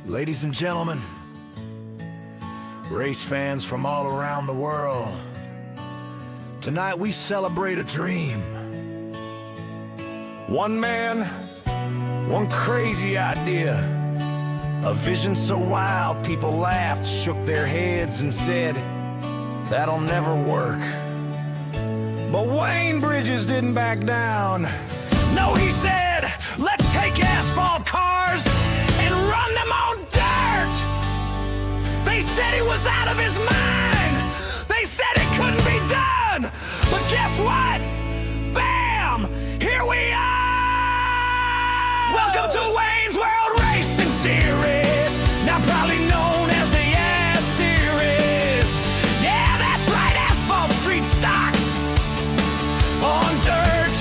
Ladies and gentlemen, race fans from all around the world, tonight we celebrate a dream. One man, one crazy idea, a vision so wild people laughed, shook their heads and said, that'll never work. But Wayne Bridges didn't back down. No, he said, let's take asphalt cars and run them on dirt. They said he was out of his mind. They said it couldn't be done. But guess what? Bam! Here we are! Welcome to Wayne's World Racing Series, now proudly known as the S Series. Yeah, that's right, asphalt street stocks on dirt,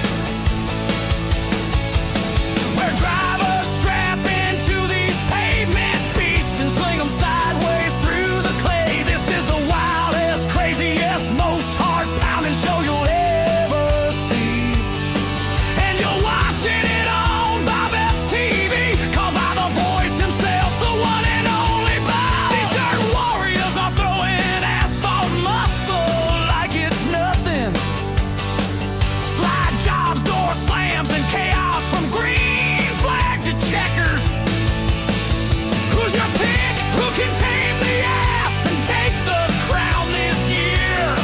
where drivers strap into these pavement beasts and sling them sideways through the clay. This is the wildest, craziest, most heart-pounding show you'll ever see, and you're watching it on BobbethTV, called by the voice himself, the one and only Bob. These dirt warriors are throwing asphalt muscle like it's nothing. Slide jobs, door slams, and chaos from green flag to checkers. Who's your pick? Who can tame the ass and take the crown this year?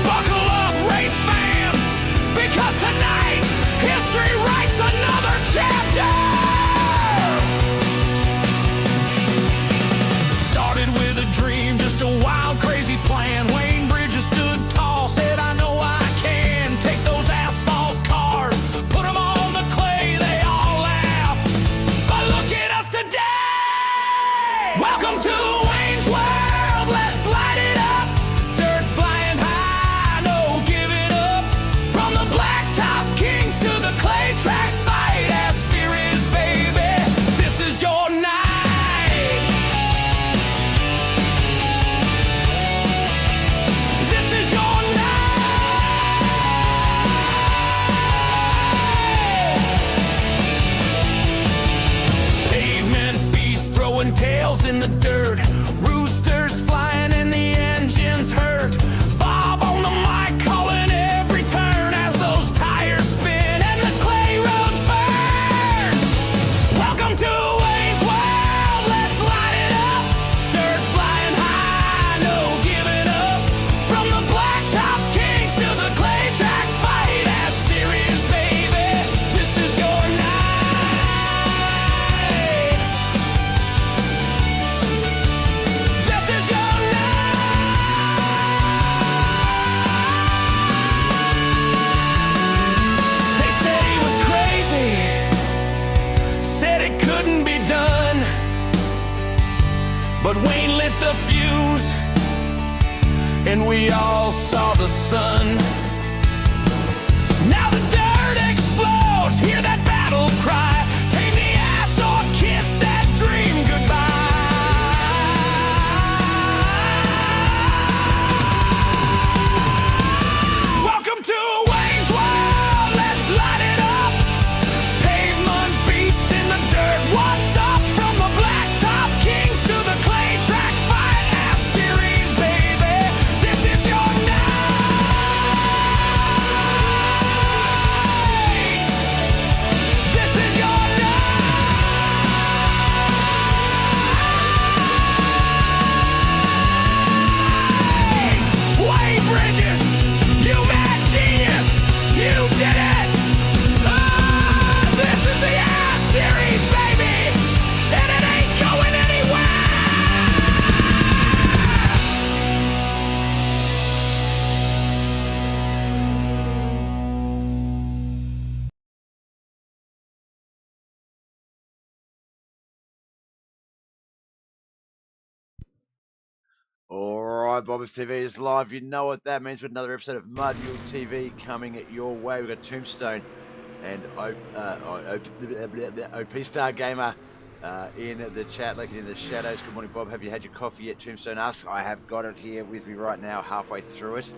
Buckle up, race fans, because tonight history writes another chapter. Started with a dream, just a wild, crazy plan. Wayne Bridges stood tall, said, I know I can take those asphalt cars, put them on the clay. They all laughed, but look at us today. Welcome to Wayne's World, let's light it up. Dirt flying high, no giving up. From the blacktop kings to the clay track fight, S Series, baby, this is your night. This is your night. Pavement beasts throwing tails in the dirt, roosters flying and the engines hurt. Bob on the mic calling every turn as those tires spin and the clay roads burn. Welcome to Wayne's World, let's light it up. Dirt flying high, no giving up. From the blacktop kings to the clay track fight, as serious, baby, this is your night. This is your night. They said he was crazy, said it couldn't be done, but Wayne lit the fuse and we all saw the sun. Now the dirt explodes, hear that battle cry, take the ass or kiss that dream goodbye. Welcome to Wayne's World, let's light it up. Pavement beasts in the dirt, what's up? From the blacktop kings to the clay track fight, S Series, baby, this is your night. This is your night. Wayne Bridges, you mad genius, you did it. This is the S Series, baby, and it ain't going anywhere. Alright, BobbethTV is live. You know what that means with another episode of Mud Mule TV coming at your way. We've got Tombstone and OP Star Gamer in the chat, lurking in the shadows. Good morning, Bob. Have you had your coffee yet? Tombstone asks. I have got it here with me right now, halfway through it.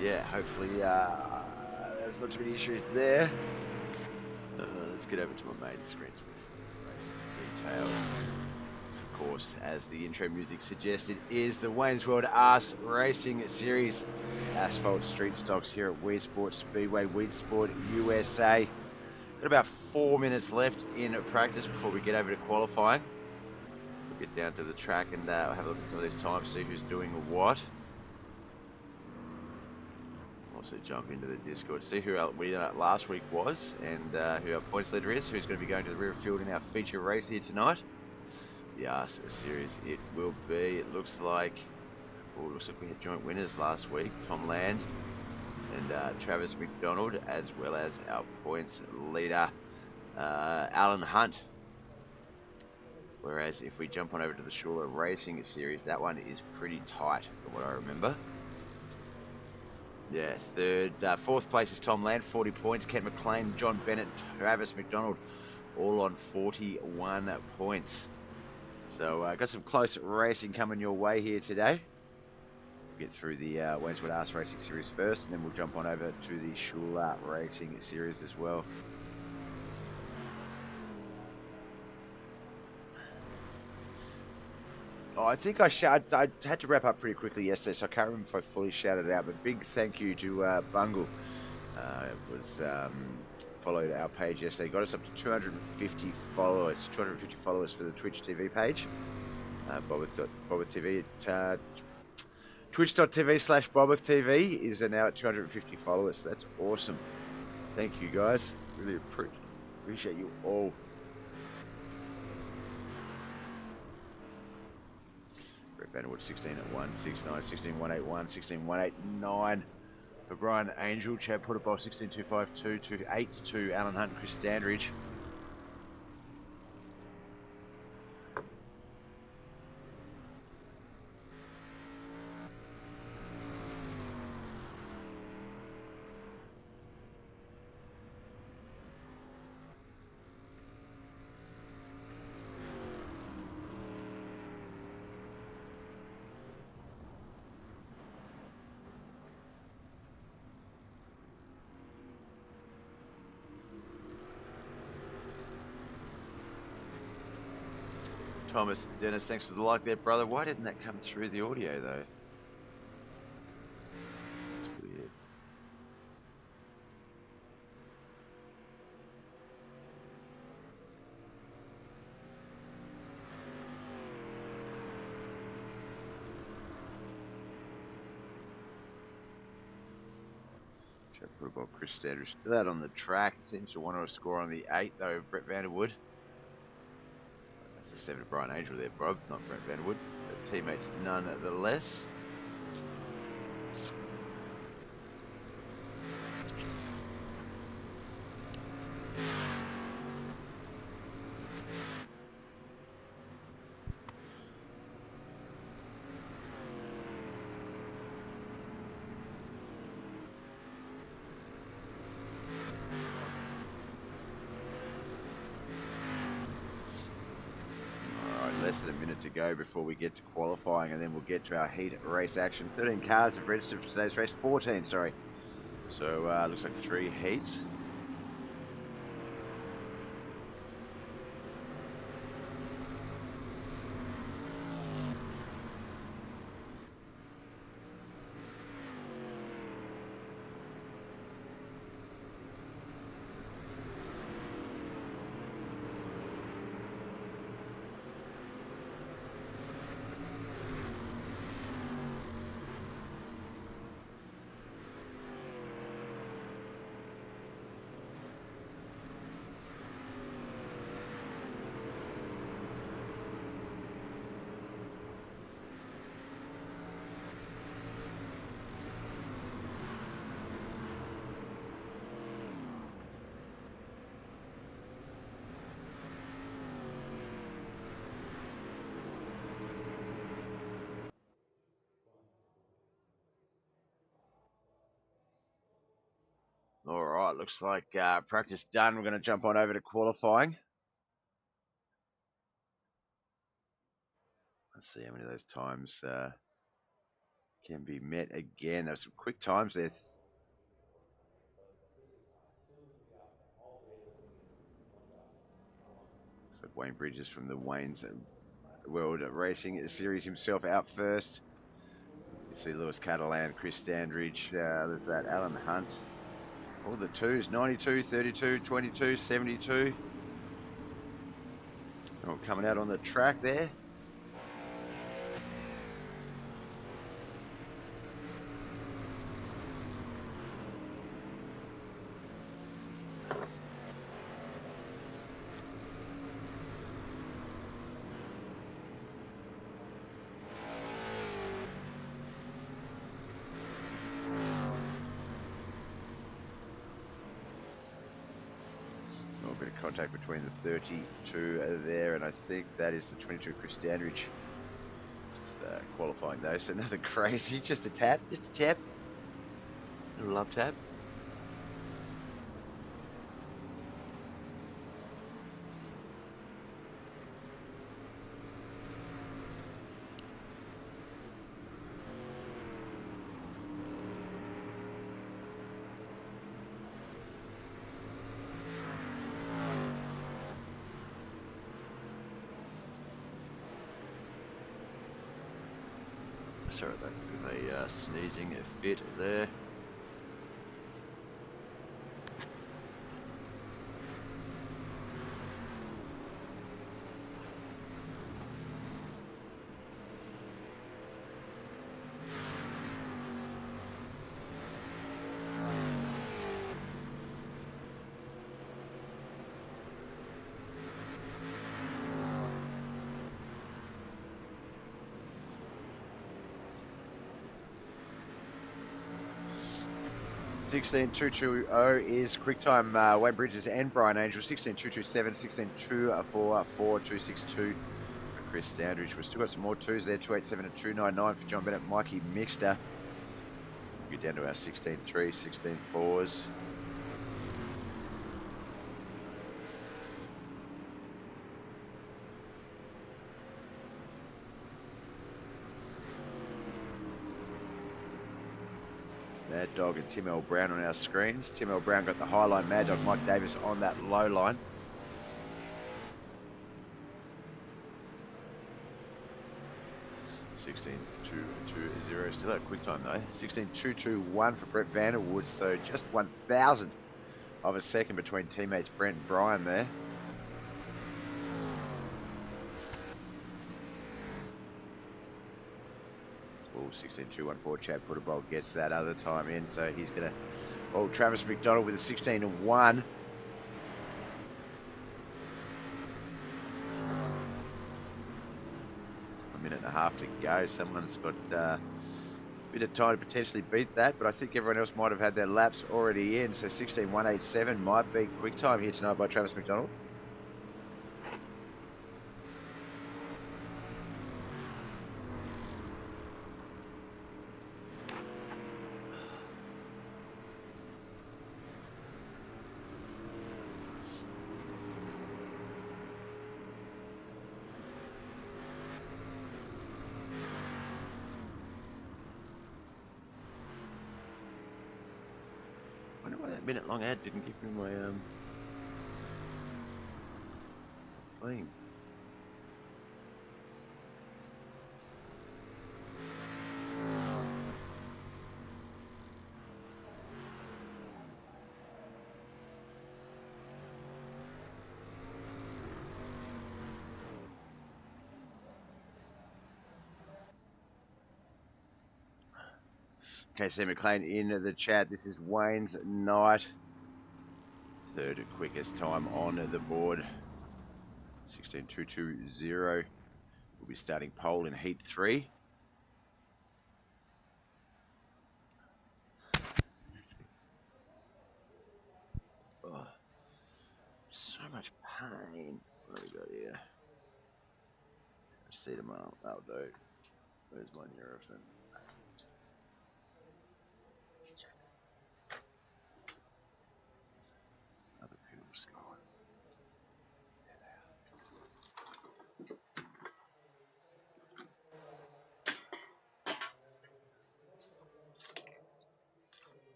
Yeah, hopefully there's not too many issues there. let's get over to my main screen so we can racing details. This, of course, as the intro music suggested, is the Wayne's World Arse Racing Series. Asphalt street stocks here at Weedsport Speedway, Weedsport, USA. Got about 4 minutes left in practice before we get over to qualifying. We'll get down to the track and have a look at some of these times, see who's doing what. Also jump into the Discord, see who we last week was and who our points leader is, who's going to be going to the rear field in our feature race here tonight. The Arse Series it will be. It looks like we had joint winners last week, Tom Land and Travis McDonald, as well as our points leader, Alan Hunt. Whereas if we jump on over to the Shuler Racing Series, that one is pretty tight from what I remember. Yeah, fourth place is Tom Land, 40 points. Ken McLean, John Bennett, Travis McDonald, all on 41 points. So got some close racing coming your way here today. We'll get through the Wayne's World Arse Racing Series first, and then we'll jump on over to the Shuler Racing Series as well. Oh, I think I had to wrap up pretty quickly yesterday, so I can't remember if I fully shouted it out, but big thank you to Bungle. Followed our page yesterday, got us up to 250 followers, 250 followers for the Twitch TV page. BobbethTV at twitch.tv/BobbethTV is now at 250 followers. That's awesome. Thank you guys. Really appreciate you all. Brett Vanderwood 16 at 169, 16 181, 16 189 for Brian Angel, Chad Putterball 16 252, 282 Alan Hunt, Chris Standridge. Thomas Dennis, thanks for the like there, brother. Why didn't that come through the audio though? That's weird. Check put about Chris Standridge still out on the track. Seems to want to score on the 8 though, Brett Vanderwood. 7 to Brian Angel there, Bob, not Brent Vanderwood, but teammates nonetheless. Less than a minute to go before we get to qualifying, and then we'll get to our heat race action. 13 cars have registered for today's race. 14, sorry. So looks like 3 heats. All right, looks like practice done. We're going to jump on over to qualifying. Let's see how many of those times can be met again. There's some quick times there. So Wayne Bridges from the Wayne's World Racing Series himself out first. You see Lewis Catalan, Chris Standridge, there's that Alan Hunt. All the twos, 92, 32, 22, 72. All coming out on the track there. A bit of contact between the 32 there, and I think that is the 22 Chris Standridge. Just qualifying those. So nothing crazy, just a tap, a little love tap. Sorry about a sneezing fit there. Sixteen 220 is quick time. Wayne Bridges and Brian Angel. 16.227, 16.244, 262 for Chris Standridge. We've still got some more twos there. 287 and 299 for John Bennett, Mikey Mixter. We'll get down to our 16.3, 16.4s. Mad Dog and Tim L. Brown on our screens. Tim L. Brown got the high line. Mad Dog, Mike Davis on that low line. Sixteen two two zero. Still at quick time though. 16.221 for Brett Vanderwood. So just 1,000 of a second between teammates Brent and Brian there. Oh, 16.214. Chad Putterbolt gets that other time in, so he's going to. Oh, Travis McDonald with a 16.1. A minute and a half to go. Someone's got a bit of time to potentially beat that, but I think everyone else might have had their laps already in. So 16.187 might be quick time here tonight by Travis McDonald. I wonder why that minute-long ad didn't give me my flame. Okay, Sam McLean in the chat. This is Wayne's night. Third quickest time on the board. 16.220. We'll be starting pole in heat 3. Oh, so much pain. What have we got here? Acetamol. That'll do. Where's my Nurofen? Other pills gone.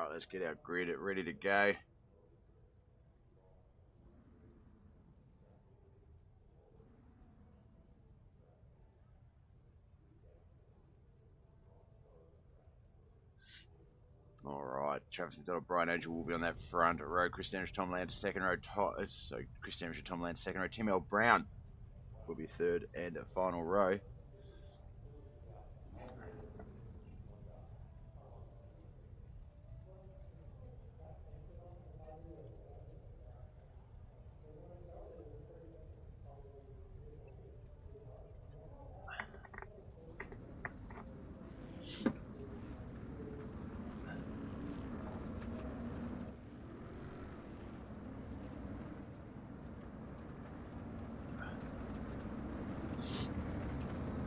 Alright, let's get our grid ready to go. Alright, Travis McDonald, Brian Angel will be on that front row. Chris Standish, Tom Land, second row. Chris Standish and Tom Land, second row. Tim L. Brown will be third and final row.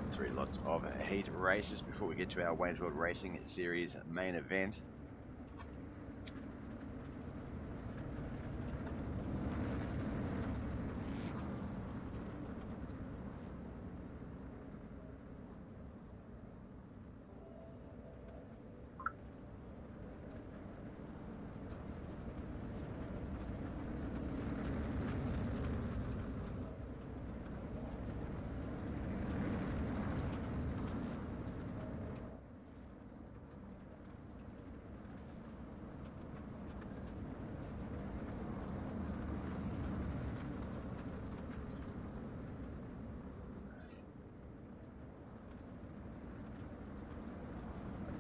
Three lots of heat races before we get to our Wayne's World Racing Series main event.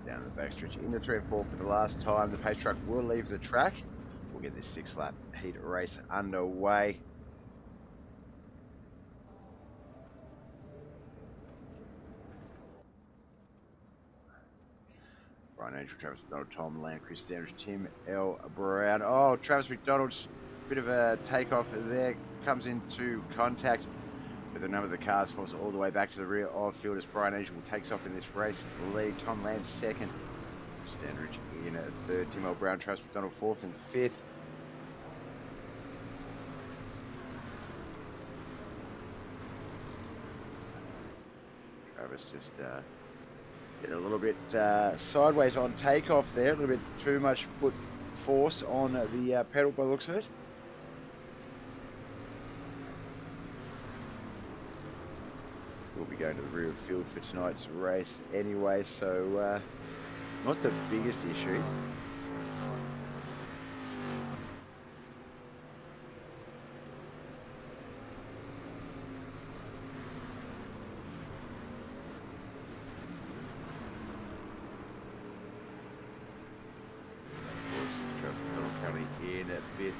Down the backstretch into 3 and 4 for the last time. The pace truck will leave the track. We'll get this 6-lap heat race underway. Brian Angel, Travis McDonald, Tom Land, Chris Standish, Tim L. Brown. Oh, Travis McDonald's bit of a takeoff there. Comes into contact with a number of the cars, falls all the way back to the rear of field as Brian Angel takes off in this race. Lead, Tom Land second. Standridge in third. Tim L. Brown, Travis McDonald fourth and fifth. Travis just getting a little bit sideways on takeoff there. A little bit too much foot force on the pedal by the looks of it. We'll be going to the rear field for tonight's race anyway, so not the biggest issue.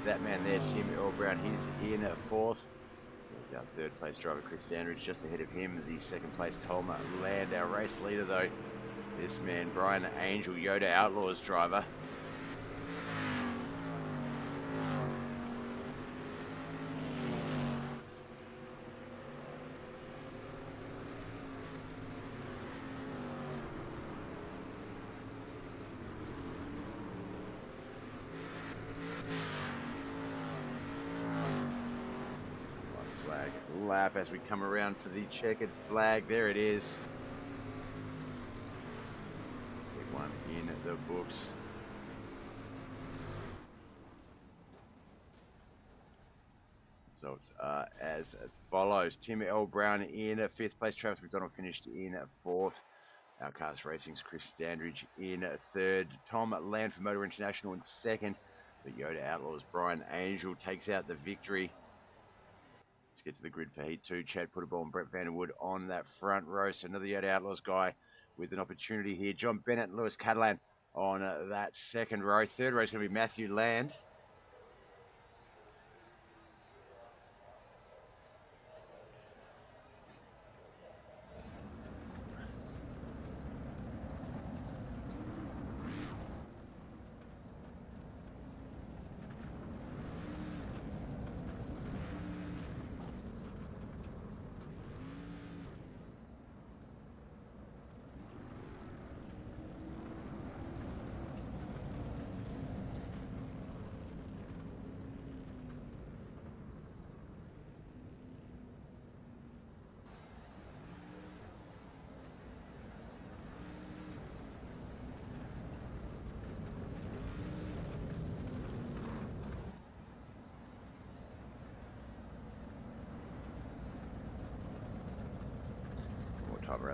That man there, Tim L. Brown, he's in fourth. Our third place driver, Chris Standridge, just ahead of him. The second place, Tom Land. Our race leader, though, this man, Brian Angel, Yoda Outlaws driver. Lap as we come around for the checkered flag. There it is. Big one in the books. Results are as follows. Tim L. Brown in fifth place. Travis McDonald finished in fourth. Our Cars Racing's Chris Standridge in third. Tom Land for Motor International in second. The Yoda Outlaws Brian Angel takes out the victory. Let's get to the grid for Heat 2. Chad Putterball and Brett Vanderwood on that front row. So another Yoda Outlaws guy with an opportunity here. John Bennett and Lewis Catalan on that second row. Third row is going to be Matthew Land.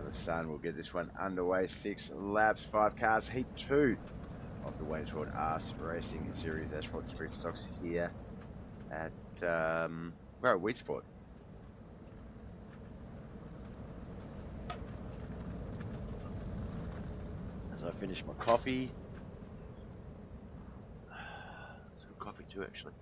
out the sun. We'll get this one underway. 6 laps, 5 cars. Heat 2 of the Wayne's World Arse Racing Series Asphalt Street Stocks here at we're at Weedsport. As I finish my coffee. It's good coffee too, actually.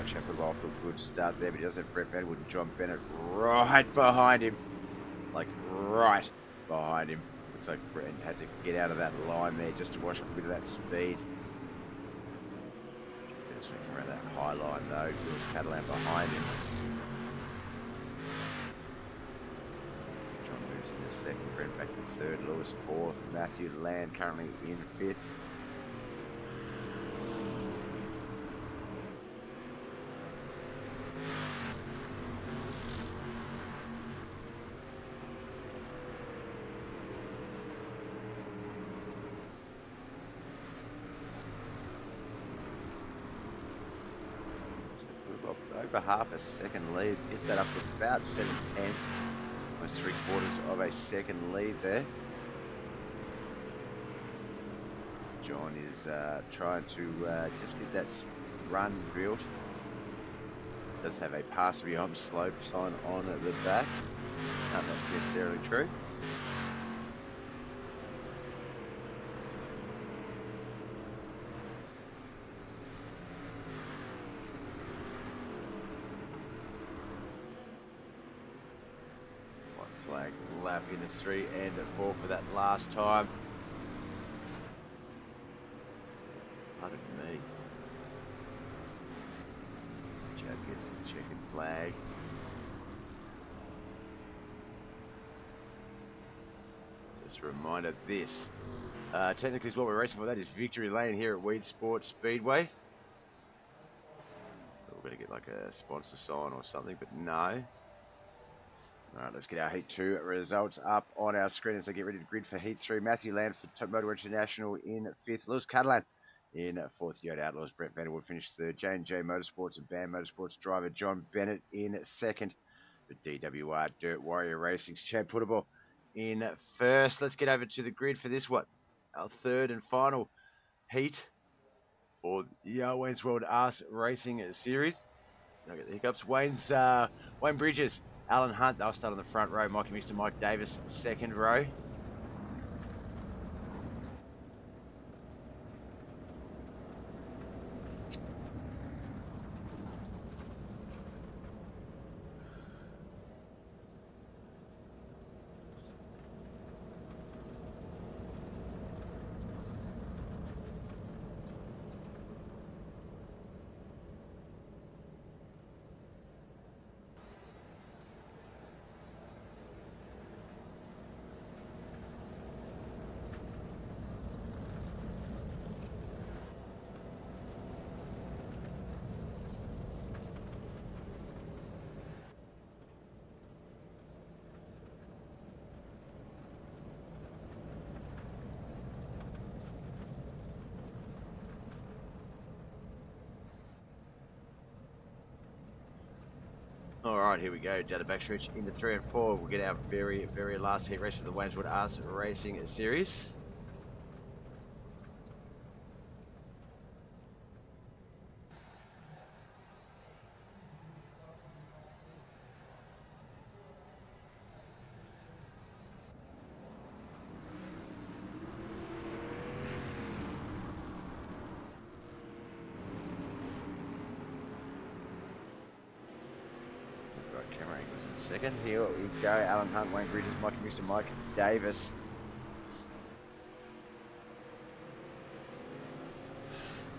Shepherd off to a good start there, but he does have Brett Vanderwood and John Bennett right behind him. Like right behind him. Looks like Brett had to get out of that line there just to wash up a bit of that speed. Swinging around that high line though. Lewis Catalan behind him. John moves in the second, Brett back to third, Lewis fourth, Matthew Land currently in fifth. Over half a second lead, gets that up to about 7/10, almost 3/4 of a second lead there. John is trying to just get that run built. Does have a pass beyond slope sign on at the back. Not that's necessarily true. Flag lap into 3 and 4 for that last time. Pardon me. Chad gets the checkered flag. Just a reminder, this technically is what we're racing for. That is Victory Lane here at Weedsport Speedway. We're going to get like a sponsor sign or something, but no. Alright, let's get our Heat 2 results up on our screen as they get ready to grid for Heat 3. Matthew Land for Motor International in 5th. Lewis Catalan in 4th. Yoda Outlaws. Brett Vanderwood finished 3rd. J&J Motorsports and BAM Motorsports driver John Bennett in 2nd. The DWR Dirt Warrior Racing's Chad Puttable in 1st. Let's get over to the grid for this one. Our 3rd and final Heat for the Wayne's World Arse Racing Series. I get the hiccups. Wayne Bridges, Alan Hunt, they'll start on the front row. Mikey Mixter, Mike Davis, second row. All right, here we go. Down the backstretch into 3 and 4. We'll get our very, very last heat race for the Wayne's World Arse Racing Series. Second, here we go. Alan Hunt, Wayne Bridges, Mikey Mixter, Mike Davis.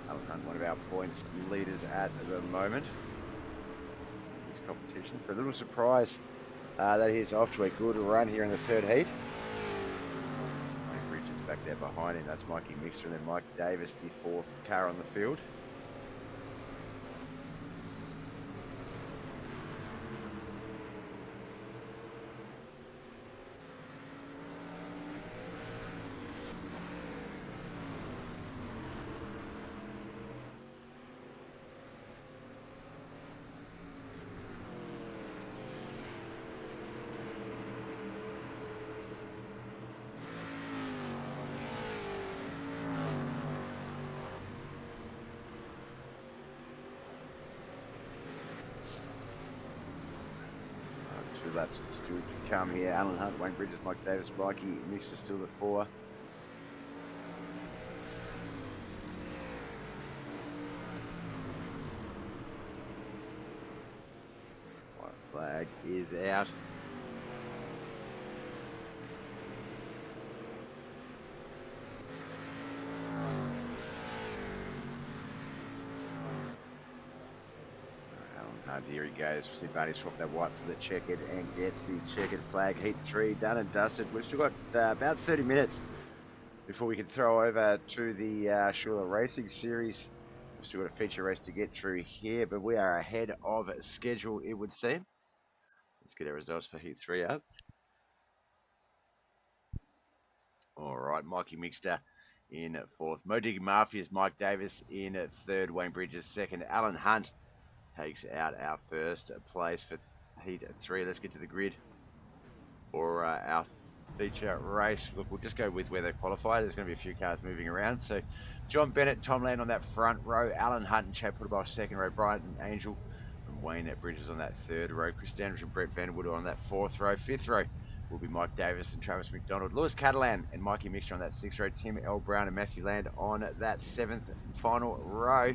Alan Hunt, one of our points leaders at the moment in this competition. So a little surprise that he's off to a good run here in the 3rd heat. Wayne Bridges back there behind him. That's Mikey Mixter, and then Mike Davis, the 4th car on the field. laps still to come here. Alan Hunt, Wayne Bridges, Mike Davis, Mikey Mixer still the 4. White flag is out. Here he goes, advantage from that white for the checkered and gets the checkered flag. Heat 3 done and dusted. We've still got about 30 minutes before we can throw over to the Shuler Racing Series. We've still got a feature race to get through here, but we are ahead of schedule, it would seem. Let's get our results for Heat 3 up. All right, Mikey Mixter in 4th. Mo Diggy Mafia's Mike Davis in 3rd. Wayne Bridges 2nd. Alan Hunt takes out our 1st place for Heat 3. Let's get to the grid for our feature race. Look, we'll just go with where they qualify. There's going to be a few cars moving around. So John Bennett and Tom Land on that front row. Alan Hunt and Chad Puttaboff 2nd row. Brian Angel and Wayne Bridges on that 3rd row. Chris Dandridge and Brett Vanderwood on that 4th row. 5th row will be Mike Davis and Travis McDonald. Lewis Catalan and Mikey Mixter on that 6th row. Tim L. Brown and Matthew Land on that 7th final row.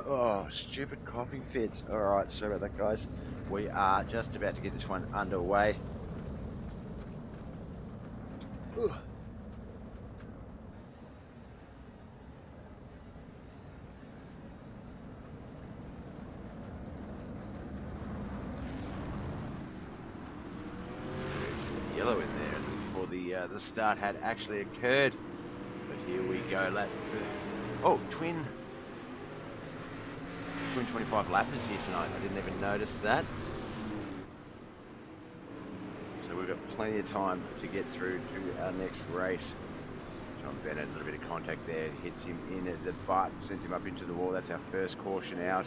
Oh, stupid coughing fits. Alright, sorry about that, guys. We are just about to get this one underway. Ugh. Yellow in there before the start had actually occurred. But here we go. Oh, twin 25 lappers here tonight. I didn't even notice that. So we've got plenty of time to get through to our next race. John Bennett, a little bit of contact there, hits him in at the butt, sends him up into the wall. That's our first caution out.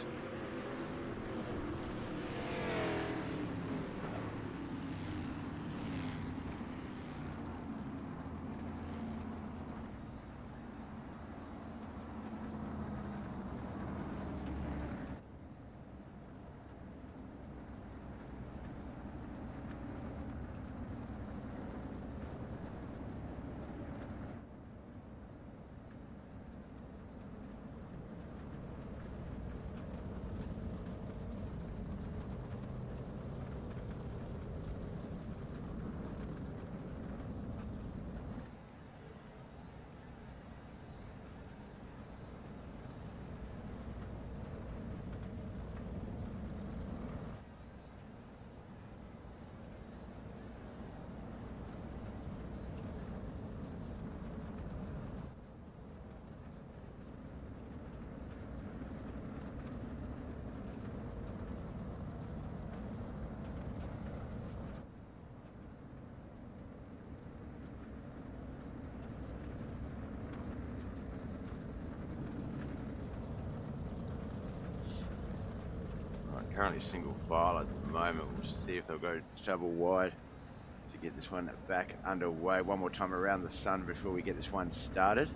Currently single file at the moment. We'll see if they'll go double wide to get this one back underway. One more time around the sun before we get this one started.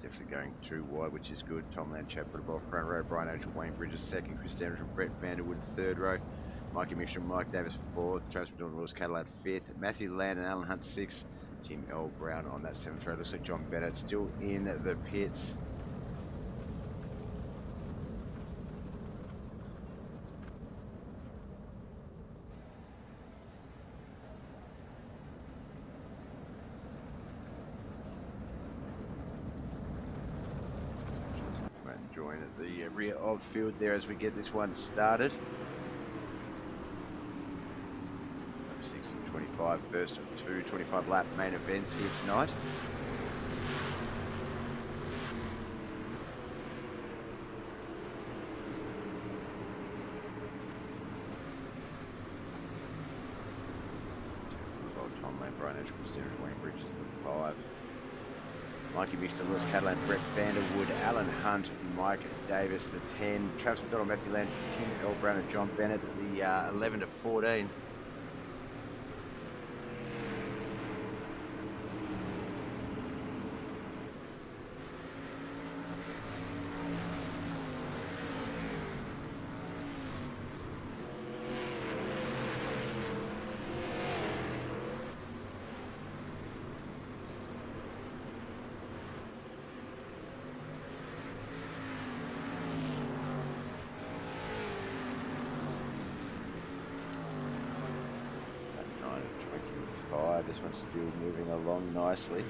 Definitely going too wide, which is good. Tom Land, Chad Puttaboff, front row. Brian Angel, Wayne Bridges, 2nd. Chris Dandridge and Brett Vanderwood, 3rd row. Mikey Mixter and Mike Davis 4th, Travis McDonald, Lewis Catalan 5th, Matthew Land and Alan Hunt 6th, Tim L. Brown on that 7th row. Looks like John Bennett still in the pits. Join at the rear of field there as we get this one started. 6 and 25, first of 2 25 lap main events here tonight. Tom Lane, Brian Edge, Christina Wayne Bridges, the 5. Mikey Mixter, Lewis Catalan, Brett Vanderwood, Alan Hunt, Mike Davis, the 10, Travis McDonald, Matthew Land, Tim L. Brown and John Bennett, the 11 to 14. This one's still moving along nicely.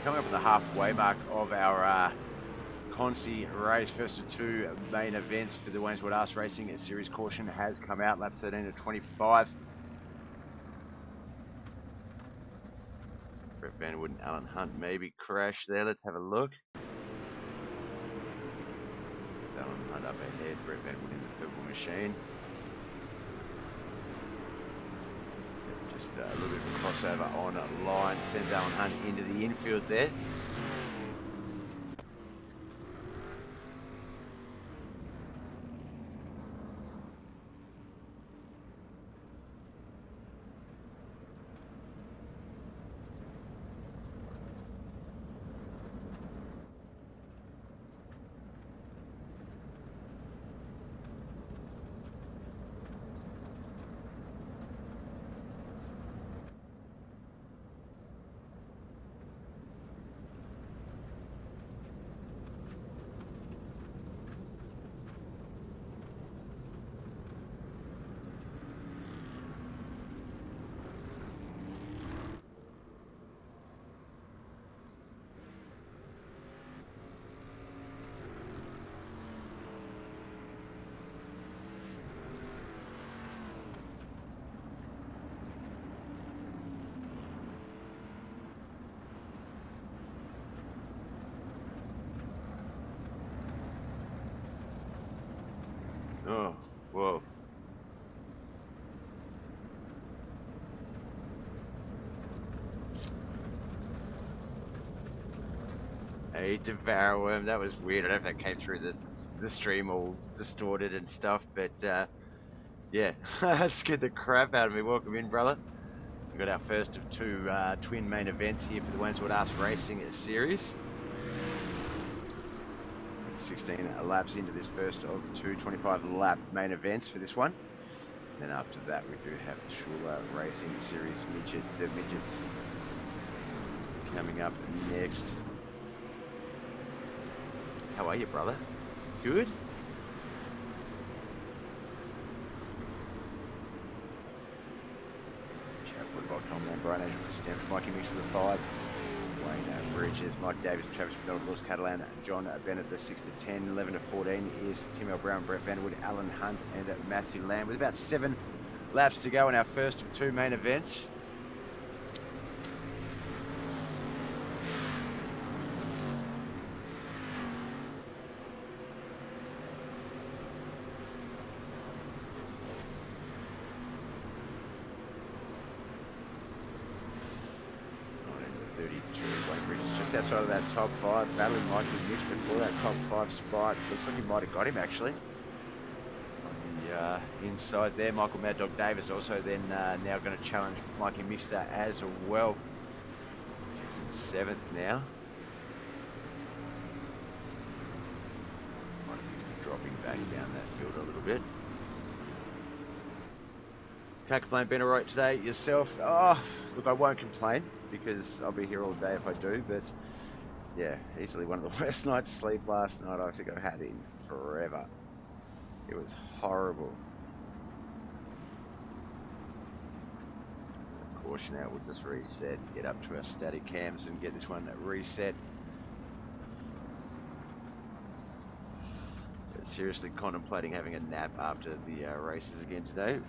Coming up on the halfway mark of our Consi race, first of 2 main events for the Wayneswood Arse Racing Series. Caution has come out, lap 13 to 25. Brett Vanderwood and Alan Hunt maybe crash there. Let's have a look. It's Alan Hunt up ahead, Brett Vanderwood in the purple machine. A little bit of a crossover on a line, sends Alan Hunt into the infield there. Oh, whoa. A devour worm, that was weird. I don't know if that came through the stream all distorted and stuff, but yeah, that scared the crap out of me. Welcome in, brother. We've got our first of 2 twin main events here for the Wayneswood Arse Racing Series. 16 laps into this first of 2 25 lap main events for this one. And then after that we do have the Shuler Racing Series Midgets, the Midgets coming up next. How are you, brother? Good? Chapwood, Bob Tom, Brian Angel, Christian, Mikey Mix to the 5. Wayne Bridges, Mike Davis, Travis McDonald, Lewis Catalan, John Bennett, the 6 to 10, 11 to 14 is Tim L. Brown, Brett Vanderwood, Alan Hunt, and Matthew Lamb. With about 7 laps to go in our first of 2 main events. just outside of that top 5, battling Mikey Mixter for that top 5 spot. Looks like he might have got him actually. Inside there, Michael Mad Dog Davis also then now going to challenge Mikey Mixter as well. 6th and 7th now. Mikey Mixter dropping back down that field a little bit. Can't complain, been alright today. Yourself? Oh, look, I won't complain because I'll be here all day if I do, but yeah, easily one of the worst nights of sleep last night I think I've had in forever. It was horrible. Caution out, we'll just reset, get up to our static cams and get this one reset. So seriously contemplating having a nap after the races again today.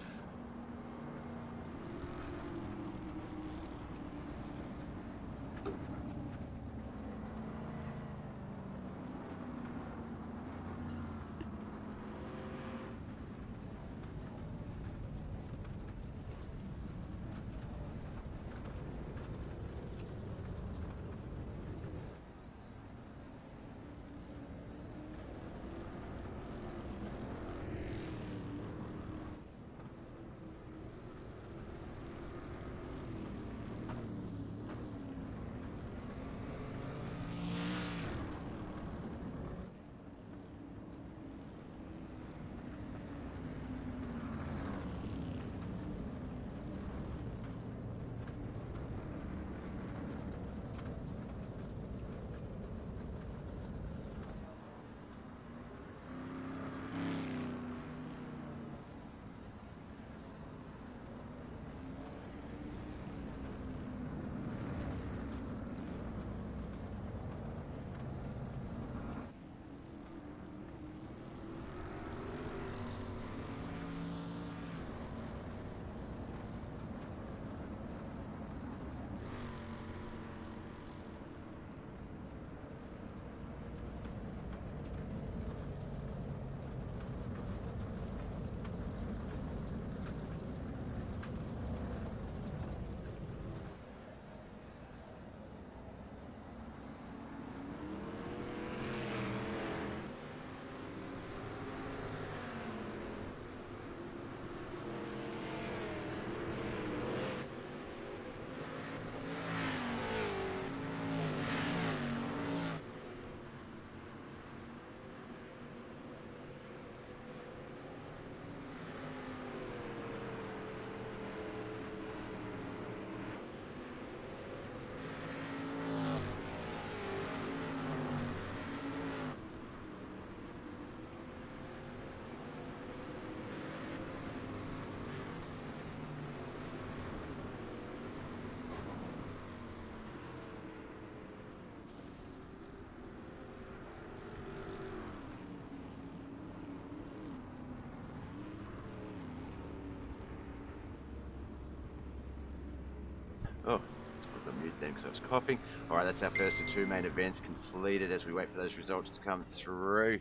Oh, I was on mute then because I was coughing. All right, that's our first of 2 main events completed as we wait for those results to come through.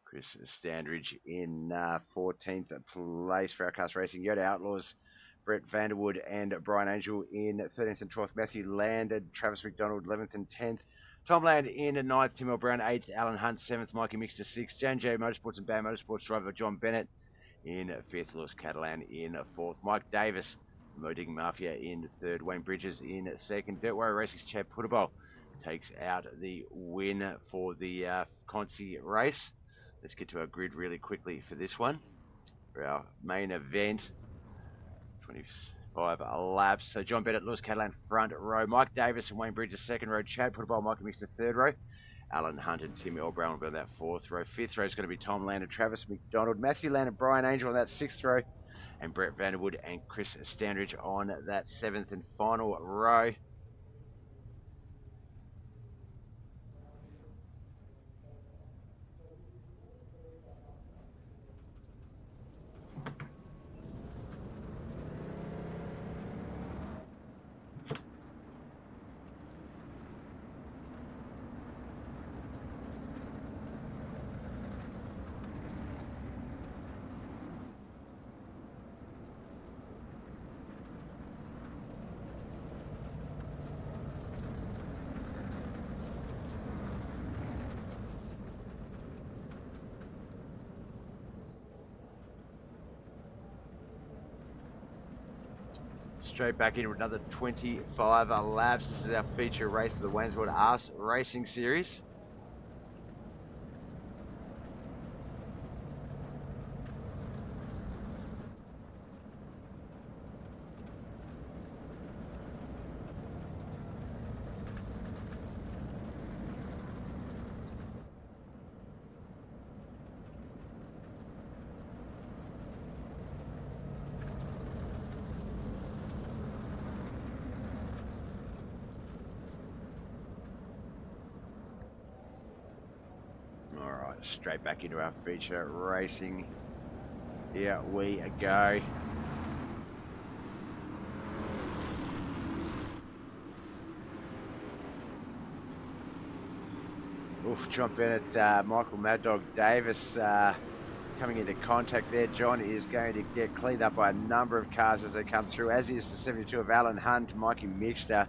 Chris Standridge in 14th place for Outcast Racing. Yoda Outlaws, Brett Vanderwood and Brian Angel in 13th and 12th. Matthew Landed, Travis McDonald 11th and 10th. Tom Land in 9th, Tim L. Brown 8th, Alan Hunt 7th, Mikey Mixter 6th, J&J Motorsports and Bad Motorsports driver John Bennett in 5th, Lewis Catalan in 4th, Mike Davis, Moding Mafia in 3rd, Wayne Bridges in 2nd, Dirt Warrior Racing's Chad Putabol takes out the win for the Consi race. Let's get to our grid really quickly for this one. For our main event, 25 laps. So John Bennett, Lewis Catalan front row, Mike Davis and Wayne Bridges 2nd row, Chad Putabol, Michael Mixter 3rd row, Alan Hunt and Tim L. Brown will be on that 4th row. 5th row is going to be Tom Land and Travis McDonald, Matthew Land and Brian Angel on that 6th row, and Brett Vanderwood and Chris Standridge on that 7th and final row. Straight back into another 25 laps. This is our feature race for the Wayne's World Arse Racing Series. Alright, straight back into our feature racing. Here we go. Oof, John Bennett, Michael Mad Dog Davis coming into contact there. John is going to get cleaned up by a number of cars as they come through, as is the 72 of Alan Hunt, Mikey Mixter.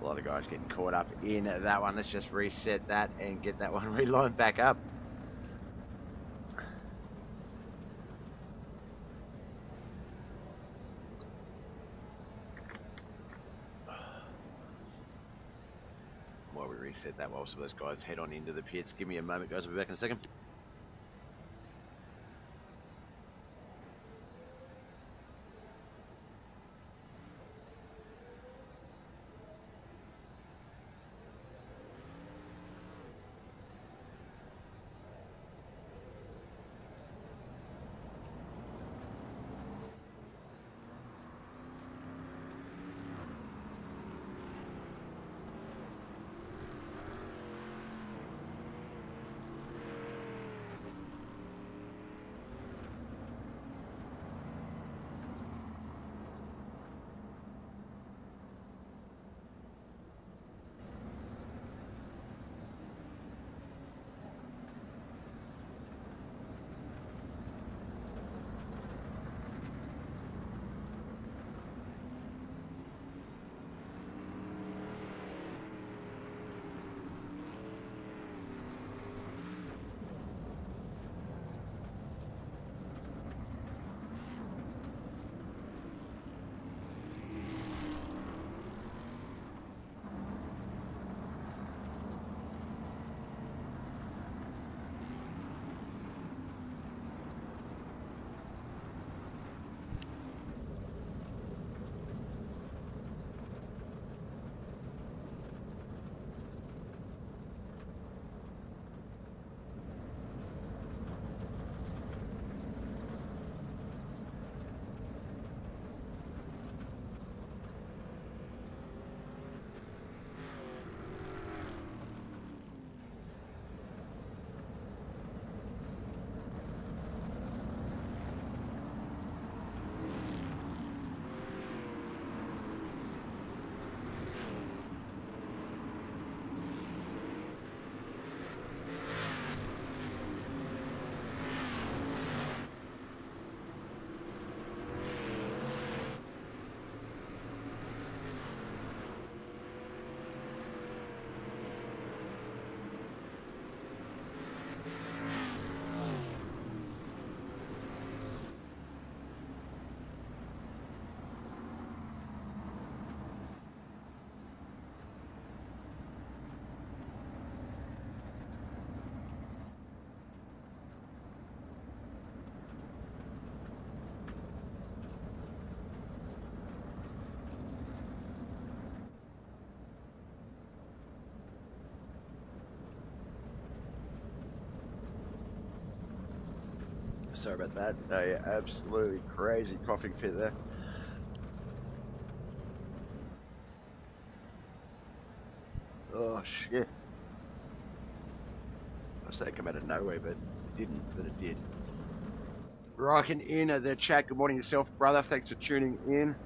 A lot of guys getting caught up in that one. Let's just reset that and get that one relined back up. While we reset that, while some of those guys head on into the pits. Give me a moment, guys. I'll be back in a second. Sorry about that. A absolutely crazy coughing fit there. Oh shit. I say it come out of nowhere, but it didn't, but it did. Rocking in the chat. Good morning yourself, brother. Thanks for tuning in.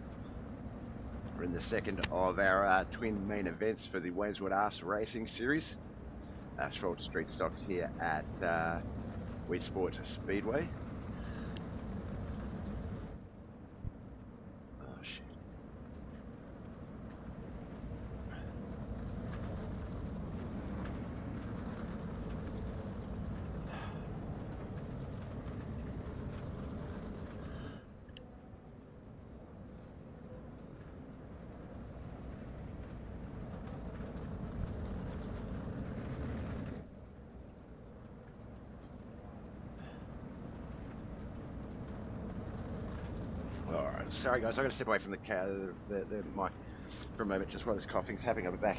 We're in the second of our twin main events for the Weedsport Arse Racing Series. Asphalt Street Stocks here at Weedsport Speedway. Oh shit. Alright, sorry guys, I'm going to step away from the mic for a moment just while this coughing's happening. I'll be back.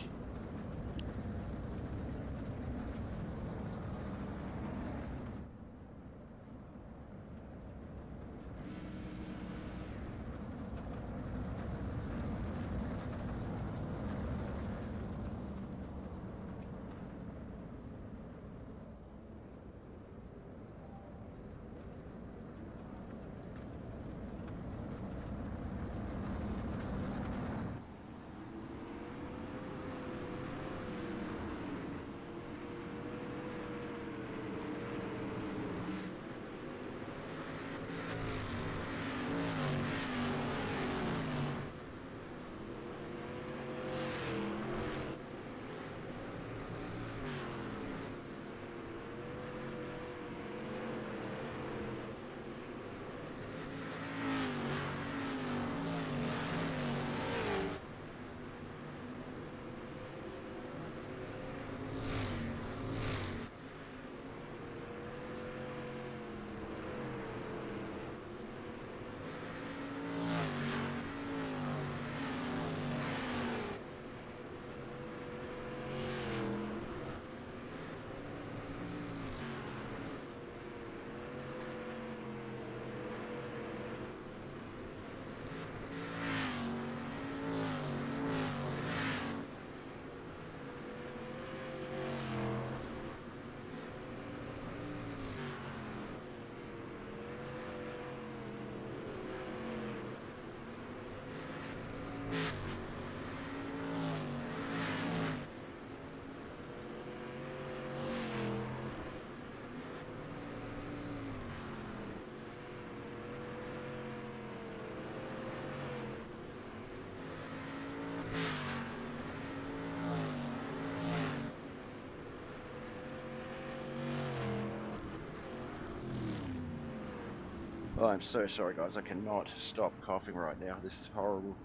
Oh, I'm so sorry guys, I cannot stop coughing right now. This is horrible.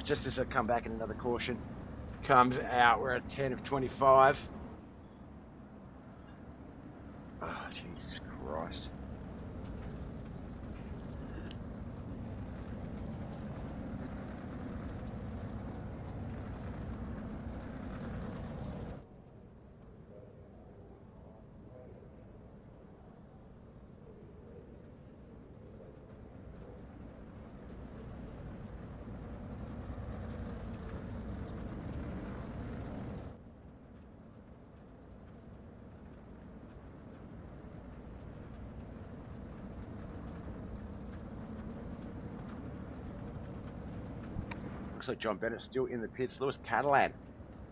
Just as I come back and another caution comes out, we're at 10 of 25. Oh, Jesus Christ. Looks like John Bennett's still in the pits. Lewis Catalan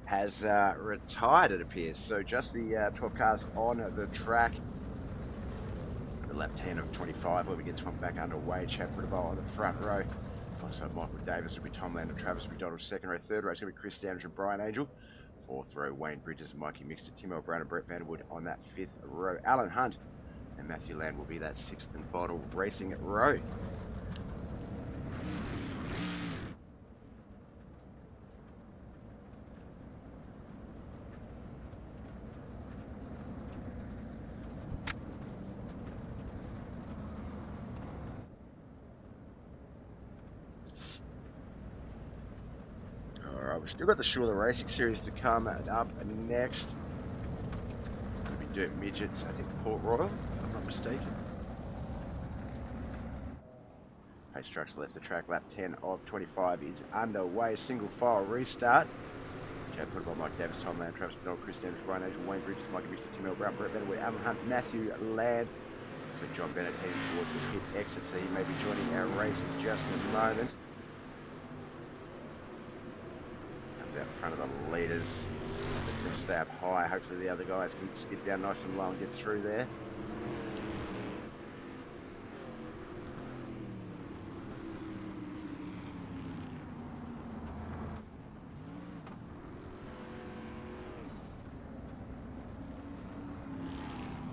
has retired, it appears. So just the 12 cars on the track. The lap 10 of 25 where we get swung back underway. Chad Fritterbowl on the front row. Alongside Michael Davis will be Tom Land and Travis McDonald. Second row, third row is going to be Chris Standridge and Brian Angel. Fourth row, Wayne Bridges and Mikey Mixter. Tim O'Brien and Brett Vanderwood on that fifth row. Alan Hunt and Matthew Land will be that sixth and final racing row. We've still got the Shuler Racing Series to come up next. Going to be Dirt Midgets, I think Port Royal, if I'm not mistaken. Pace trucks left the track, lap 10 of 25 is underway. Single file restart. Chad Fritterbowl, Mike Davis, Tom Land, Travis McDonald, Chris Standridge, Brian Angel, Wayne Bridges, Mikey Mixter, Tim Brown, Brett Vanderwood, Alan Hunt, Matthew Land. So John Bennett heading towards the pit exit, so he may be joining our race in just a moment. Out in front of the leaders. It's going to stay up high. Hopefully the other guys can just get down nice and low and get through there.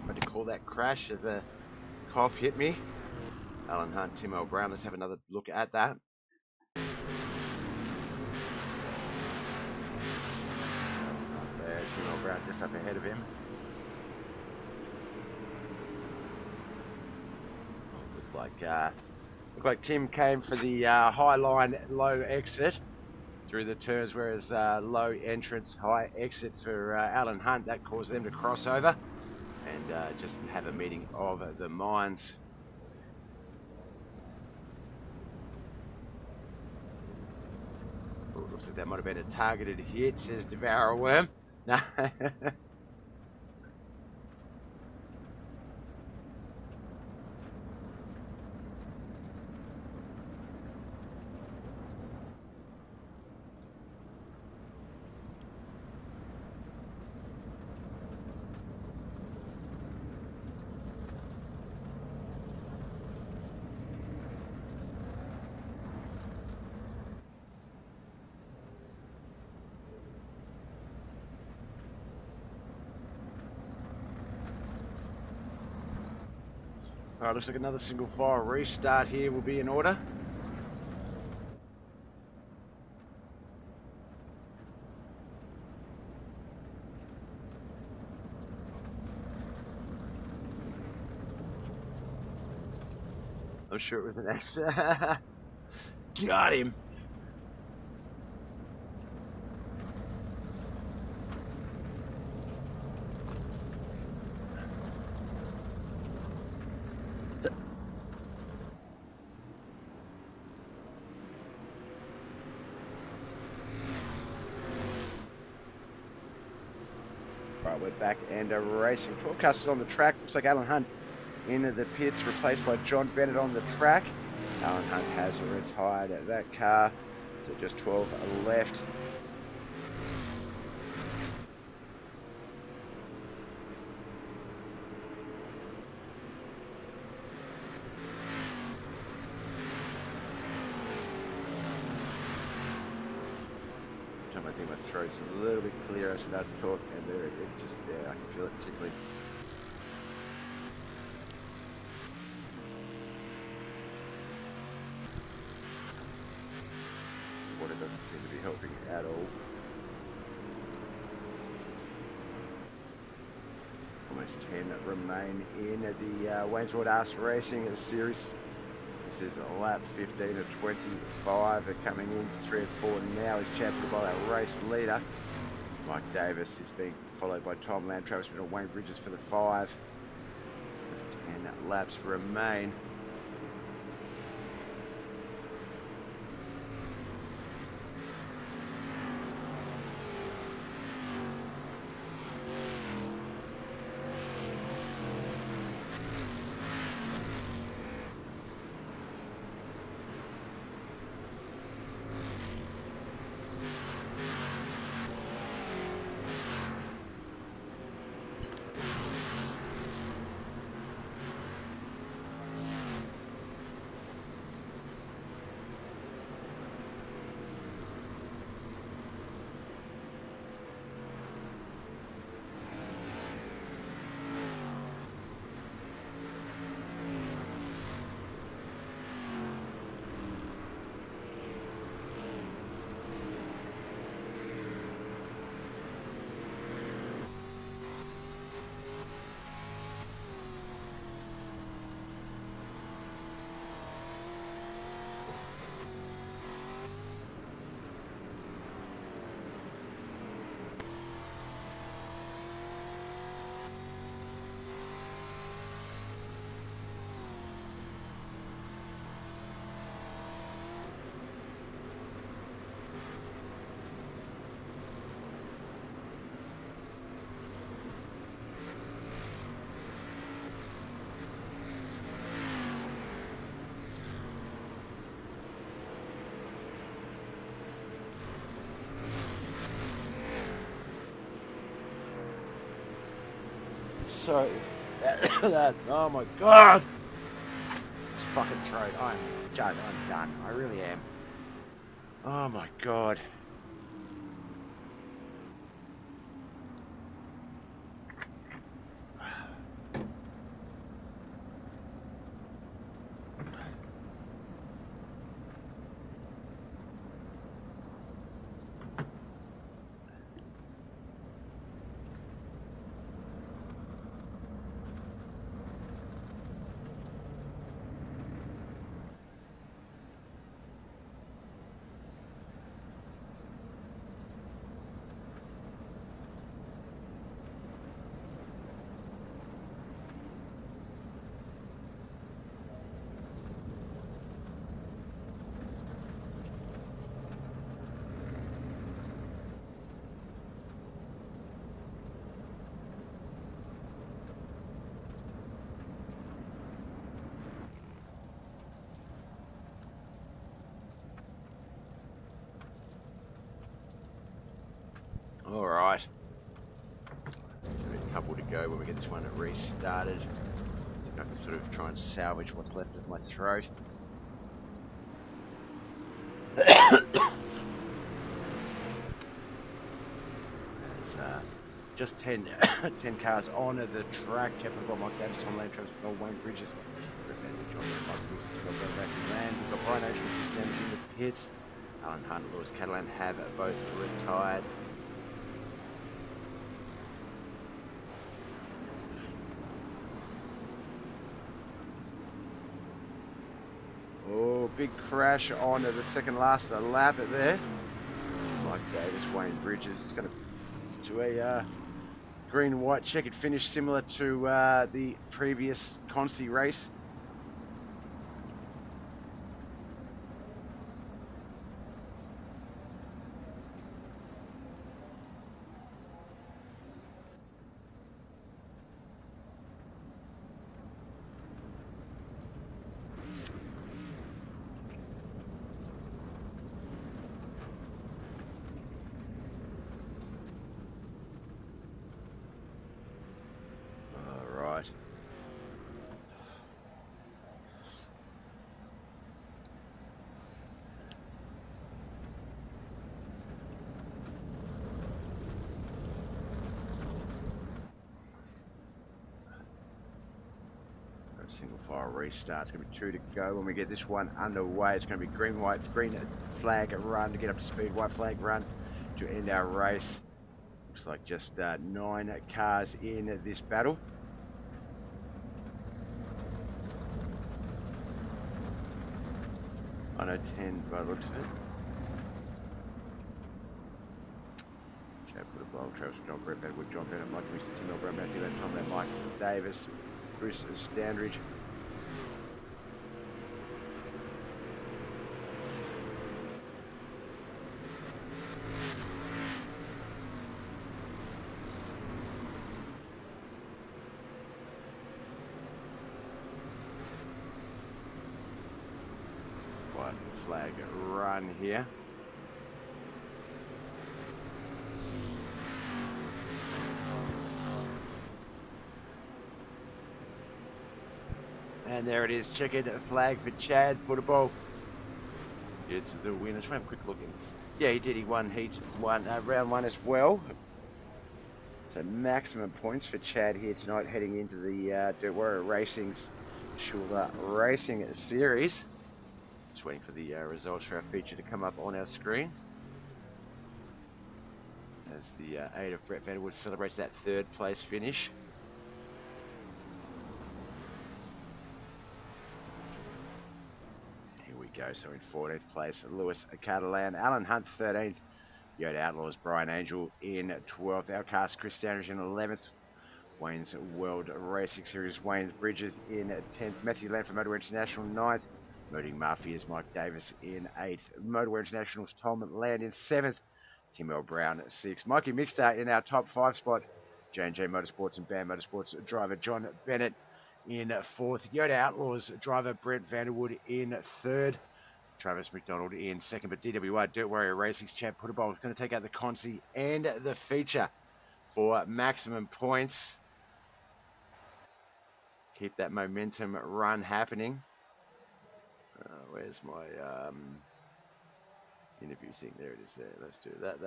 Had to call that crash as a cough hit me. Alan Hunt, Tim O'Brien. Let's have another look at that. Tim O'Brien just up ahead of him. Looks like Looked like Tim came for the high line, low exit through the turns, whereas low entrance, high exit for Alan Hunt. That caused them to cross over and just have a meeting of the minds. Oh, looks like that might have been a targeted hit, says Devour Worm. No. All right, looks like another single file restart here will be in order. I'm sure it was an X. Got him. Right, we're back and racing. 12 cars on the track. Looks like Alan Hunt in the pits, replaced by John Bennett on the track. Alan Hunt has retired that car, so just 12 left. I think my throat's a little bit clearer as I start to talk, and there it just, yeah, I can feel it tickling. Water doesn't seem to be helping at all. Almost 10 remain in the Weedsport iRacing series. This is a lap 15 of 25 coming in 3 and 4 now is championed by our race leader. Mike Davis is being followed by Tom Lamb, Travis Middle, Wayne Bridges for the 5. Just 10 laps remain. So, that, oh my god! This fucking throat, I'm done, I really am. Oh my god. go when we get this one restarted. I think I can sort of try and salvage what's left of my throat. Just 10 cars on the track. Kevin got Mike Davis, Tom Land, Travis Bell, Wayne Bridges, John Mike Wilson, back to land. We've got Brian Ocean, who's down in the pits. Alan Hunt and Lewis Catalan have both retired. Oh, big crash on the second last lap there. Mike Davis, Wayne Bridges. It's going to do a green-white checkered finish similar to the previous Cruisey race. Single file restart. It's going to be 2 to go when we get this one underway. It's going to be green flag run to get up to speed, white flag run to end our race. Looks like just 9 cars in this battle. I know 10 by the looks of it. Chad put a blow, Travis John, Brett Bedwood, John Bennett, Mike Winston, Tim Milbrown, Matthew Lane, Tom Lane, Mike Davis, Bruce Standridge. White flag run here. And there it is, checkered flag for Chad Puttable. It's the winner. Let's have a quick look in. Yeah, he did. He won round 1 as well. So maximum points for Chad here tonight, heading into the Dirt Warrior Racing's Shuler Racing Series. Just waiting for the results for our feature to come up on our screen. As the 8 of Brett Vanderwood celebrates that 3rd place finish. Go. So in 14th place, Lewis Catalan, Alan Hunt 13th, Yoda Outlaws, Brian Angel in 12th, Outcast Chris Standridge in 11th, Wayne's World Racing Series, Wayne's Bridges in 10th, Matthew Land for Motorway International 9th, Motoring Mafia's Mike Davis in 8th, Motorway International's Tom Land in 7th, Tim L. Brown 6th, Mikey Mixter in our top 5 spot, J&J Motorsports and Bam Motorsports driver John Bennett in 4th, Yoda Outlaws driver Brent Vanderwood in 3rd, Travis McDonald in 2nd, but DWI Dirt Warrior Racing's Chad Puttable is going to take out the Cruisey and the feature for maximum points. Keep that momentum run happening. Where's my interview thing? There it is there. Let's do that.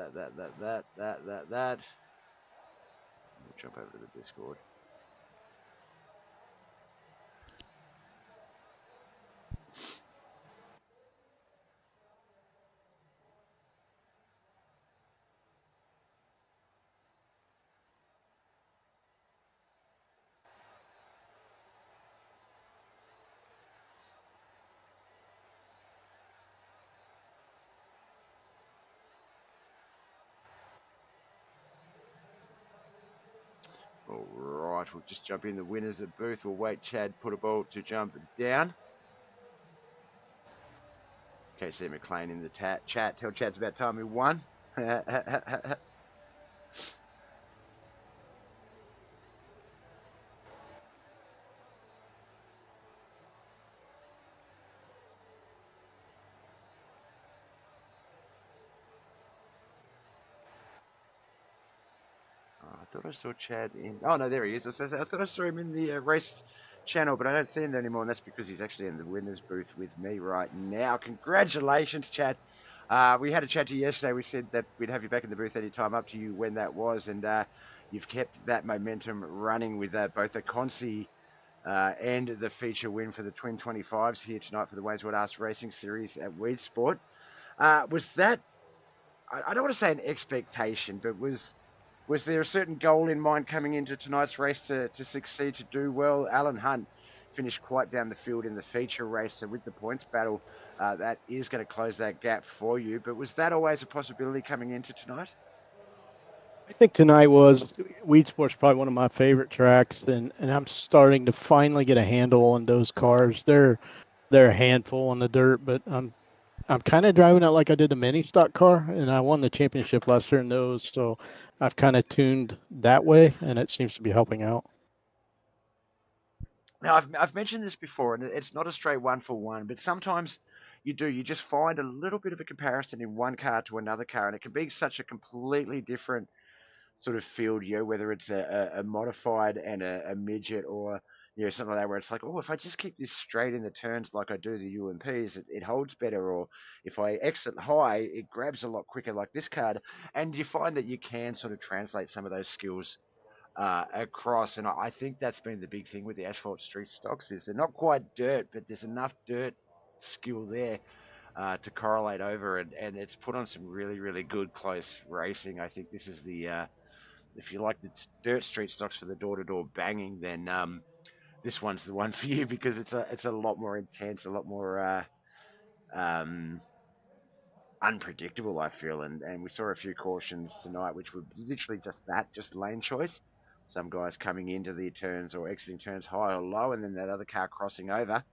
We'll jump over to the Discord. All right, we'll just jump in the winners at booth. We'll wait Chad Puttable to jump down. KC McLean in the chat. Tell Chad it's about time he won. thought I saw Chad in. Oh no, there he is. I thought I saw him in the race channel, but I don't see him there anymore, and that's because he's actually in the winners booth with me right now. Congratulations, Chad. We had a chat to you yesterday. We said that we'd have you back in the booth anytime. Up to you when that was, and you've kept that momentum running with both the Consi and the feature win for the Twin 25s here tonight for the Wayneswood Arts Racing Series at Weedsport. Was that, I don't want to say an expectation, but was there a certain goal in mind coming into tonight's race to succeed, to do well? Alan Hunt finished quite down the field in the feature race, so with the points battle, that is going to close that gap for you. But was that always a possibility coming into tonight? I think tonight was Weedsport's probably one of my favorite tracks, and I'm starting to finally get a handle on those cars. They're a handful on the dirt, but I'm kind of driving it like I did the mini stock car, and I won the championship last year in those, so I've kind of tuned that way, and it seems to be helping out. Now, I've mentioned this before, and it's not a straight one for one, but sometimes you just find a little bit of a comparison in one car to another car, and it can be such a completely different sort of field, whether it's a modified and a midget, or something like that, where it's like, oh, if I just keep this straight in the turns like I do the UMPs, it holds better, or if I exit high, it grabs a lot quicker like this card, and you find that you can sort of translate some of those skills across, and I think that's been the big thing with the Asphalt street stocks, is they're not quite dirt, but there's enough dirt skill there to correlate over, and it's put on some really, really good close racing. I think this is the if you like the dirt street stocks for the door-to-door banging, then this one's the one for you, because it's a lot more intense, a lot more um, unpredictable, I feel, and we saw a few cautions tonight, which were literally just that, just lane choice. Some guys coming into the turns or exiting turns high or low, and then that other car crossing over.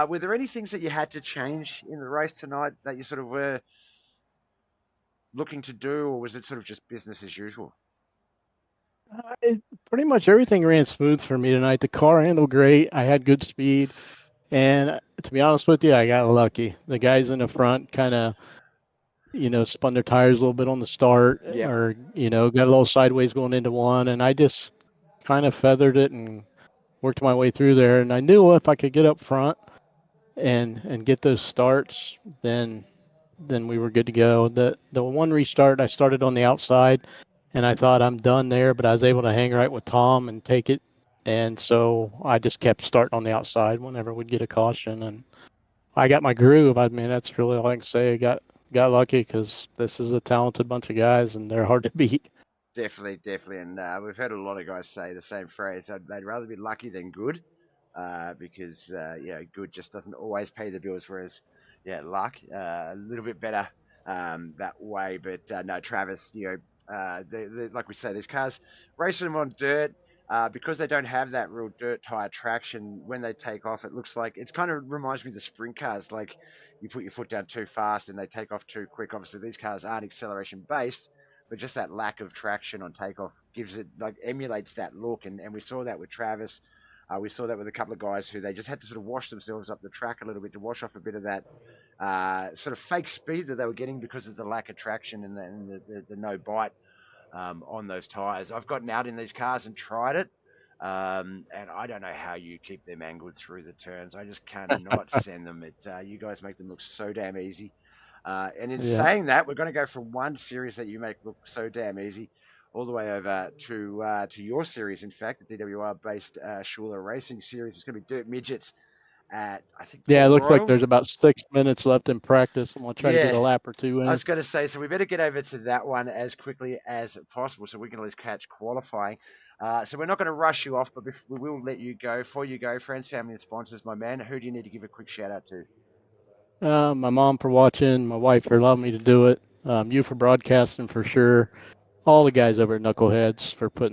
Were there any things that you had to change in the race tonight that you sort of were looking to do, or was it sort of just business as usual? Pretty much everything ran smooth for me tonight. The car handled great. I had good speed. And to be honest with you, I got lucky. The guys in the front kind of, spun their tires a little bit on the start, Yep. or, got a little sideways going into one. And I just kind of feathered it and worked my way through there. And I knew if I could get up front and get those starts, then we were good to go. The one restart, I started on the outside, and I thought I'm done there, but I was able to hang right with Tom and take it. And so I just kept starting on the outside whenever we'd get a caution, and I got my groove. I mean, that's really all I can say. I got lucky, because this is a talented bunch of guys, and they're hard to beat. Definitely, and we've heard a lot of guys say the same phrase. They'd rather be lucky than good, because good just doesn't always pay the bills. Whereas, luck a little bit better that way. But no, Travis, like we say, these cars racing them on dirt. Because they don't have that real dirt tire traction, when they take off, it looks like, it's kind of reminds me of the sprint cars. Like, you put your foot down too fast and they take off too quick. Obviously, these cars aren't acceleration based, but just that lack of traction on takeoff gives it, like, emulates that look. And we saw that with Travis. We saw that with a couple of guys who they just had to sort of wash themselves up the track a little bit to wash off a bit of that sort of fake speed that they were getting because of the lack of traction and the no bite on those tires. I've gotten out in these cars and tried it. And I don't know how you keep them angled through the turns. I just cannot send them. You guys make them look so damn easy. And in Yeah. saying that, we're going to go from one series that you make look so damn easy all the way over to your series. In fact, the DWR-based Shuler Racing Series is going to be Dirt Midgets at, I think, Yeah, it Port looks like Royal. there's about 6 minutes left in practice. I'm going to try to get a Yeah, lap or two I in. was going to say, so we better get over to that one as quickly as possible so we can at least catch qualifying. So we're not going to rush you off, but we will let you go. Before you go, friends, family, and sponsors, my man, who do you need to give a quick shout out to? My mom for watching, my wife for allowing me to do it, you for broadcasting for sure, all the guys over at Knuckleheadz for putting